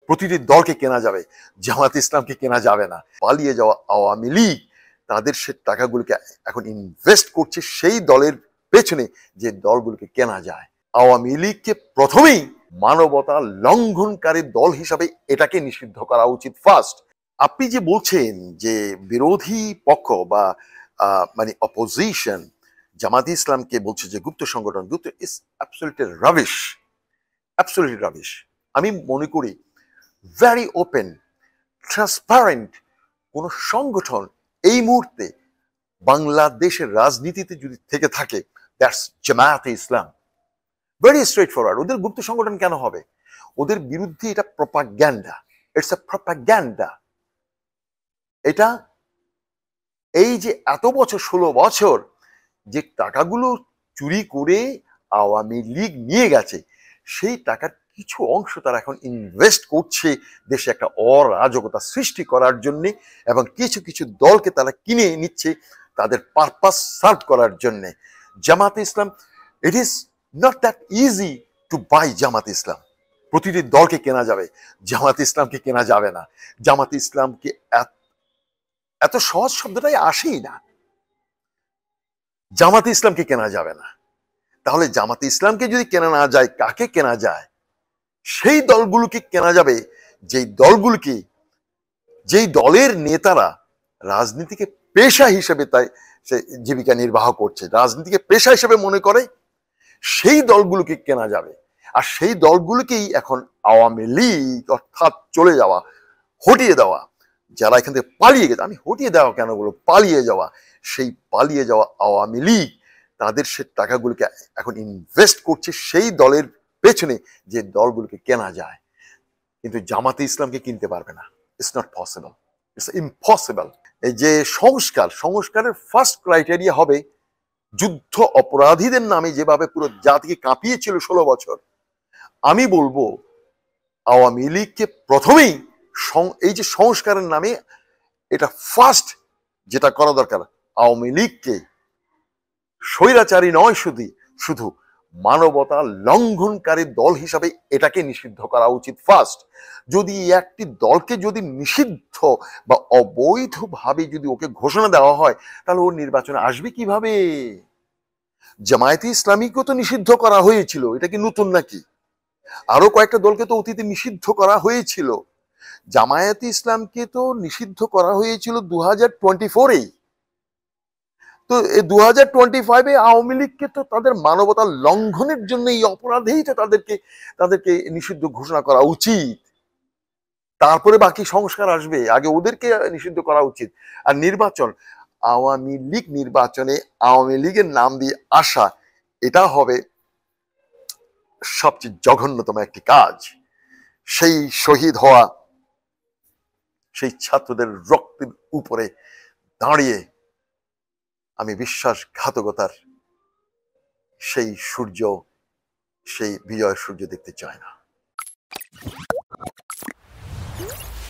প্রতিটি দলকে কেনা যাবে, জামাত ইসলামকে কেনা যাবে না। পালিয়ে যাওয়া আওয়ামী লীগ তাদের সে টাকাগুলোকে এখন ইনভেস্ট করছে সেই দলের পেছনে যে দলগুলোকে কেনা যায়। আওয়ামী লীগকে প্রথমেই মানবতা লঙ্ঘনকারী দল হিসাবে এটাকে নিষিদ্ধ করা উচিত ফার্স্ট। আপনি যে বলছেন যে বিরোধী পক্ষ বা মানে অপোজিশন জামাত ইসলামকে বলছে যে গুপ্ত সংগঠন, গুপ্ত ইস অ্যাবসলিউটলি রাবিশ, অ্যাবসলিউটলি রাবিশ। আমি মনে করি ভেরি ওপেন ট্রান্সপারেন্ট কোন সংগঠন এই মুহূর্তে বাংলাদেশের রাজনীতিতে যদি থেকে থাকে, that's Jamaat e Islam. Very straightforward. ওদের গুপ্ত সংগঠন কেন হবে? ওদের বিরুদ্ধে এটা প্রপাগ্যান্ডা, ইটস এ প্রপাগ্যান্ডা। এটা এই যে এত বছর 16 বছর যে টাকাগুলো চুরি করে আওয়ামী লীগ নিয়ে গেছে, সেই টাকার কিছু অংশ তারা এখন ইনভেস্ট করছে দেশে একটা অরাজকতা সৃষ্টি করার জন্য, এবং কিছু কিছু দলকে তারা কিনে নিচ্ছে তাদের পারপাস সার্ভ করার জন্য। Jamaat-e Islam, it is not that easy to buy Jamaat Islam. প্রতিটি দলকে কেনা যাবে, জামাত ইসলামকে কেনা যাবে না। জামাত ইসলামকে এত সহজ শব্দটাই আসেই না। জামাতে ইসলামকে কেনা যাবে না। তাহলে জামাতে ইসলামকে যদি কেনা না যায়, কাকে কেনা যায়? সেই দলগুলোকে কেনা যাবে যেই দলের নেতারা রাজনীতিকে পেশা হিসেবে তাই সে জীবিকা নির্বাহ করছে, রাজনীতিকে পেশা হিসেবে মনে করে, সেই দলগুলোকে কেনা যাবে। আর সেই দলগুলোকেই এখন আওয়ামী লীগ অর্থাৎ চলে যাওয়া, হটিয়ে দেওয়া, যারা এখান থেকে পালিয়ে গেছে, আমি হটিয়ে দেওয়া কেন বলবো, পালিয়ে যাওয়া, সেই পালিয়ে যাওয়া আওয়ামী লীগ তাদের সে টাকাগুলোকে এখন ইনভেস্ট করছে সেই দলের পেছনে যে দলগুলোকে কেনা যায়। কিন্তু জামাতে ইসলামকে কিনতে পারবে না। It's not possible, it's impossible. এই যে সংস্কারের ফার্স্ট ক্রাইটেরিয়া হবে যুদ্ধ অপরাধীদের নামে যেভাবে পুরো জাতিকে কাঁপিয়েছিল 16 বছর, আমি বলবো আওয়ামী লীগকে প্রথমেই এই যে সংস্কারের নামে এটা ফার্স্ট যেটা করা দরকার, আওয়ামী লীগকে স্বৈরাচারী নয় শুধু মানবতা লঙ্ঘনকারী দল হিসাবে এটাকে নিষিদ্ধ করা উচিত ফার্স্ট। যদি একটি দলকে যদি নিষিদ্ধ বা অবৈধভাবে যদি ওকে ঘোষণা দেওয়া হয়, তাহলে ওর নির্বাচনে আসবে কিভাবে? জামায়াতে ইসলামীকে তো নিষিদ্ধ করা হয়েছিল, এটা কি নতুন নাকি? আরো কয়েকটা দলকে তো অতীতে নিষিদ্ধ করা হয়েছিল। জামায়াতে ইসলামকে তো নিষিদ্ধ করা হয়েছিল 2024-এই। তো এই 2025-এ আওয়ামী লীগকে তো তাদের মানবতা লঙ্ঘনের জন্য এই অপরাধেই তো তাদেরকে নিষিদ্ধ ঘোষণা করা উচিত। তারপরে বাকি সংস্কার আসবে, আগে ওদেরকে নিষিদ্ধ করা উচিত। আর নির্বাচন, আওয়ামী লীগ নির্বাচনে আওয়ামী লীগের নাম দিয়ে আসা, এটা হবে সবচেয়ে জঘন্যতম একটি কাজ। সেই শহীদ হওয়া সেই ছাত্রদের রক্তের উপরে দাঁড়িয়ে আমি বিশ্বাসঘাতকতার সেই বিজয় সূর্য দেখতে চাই না।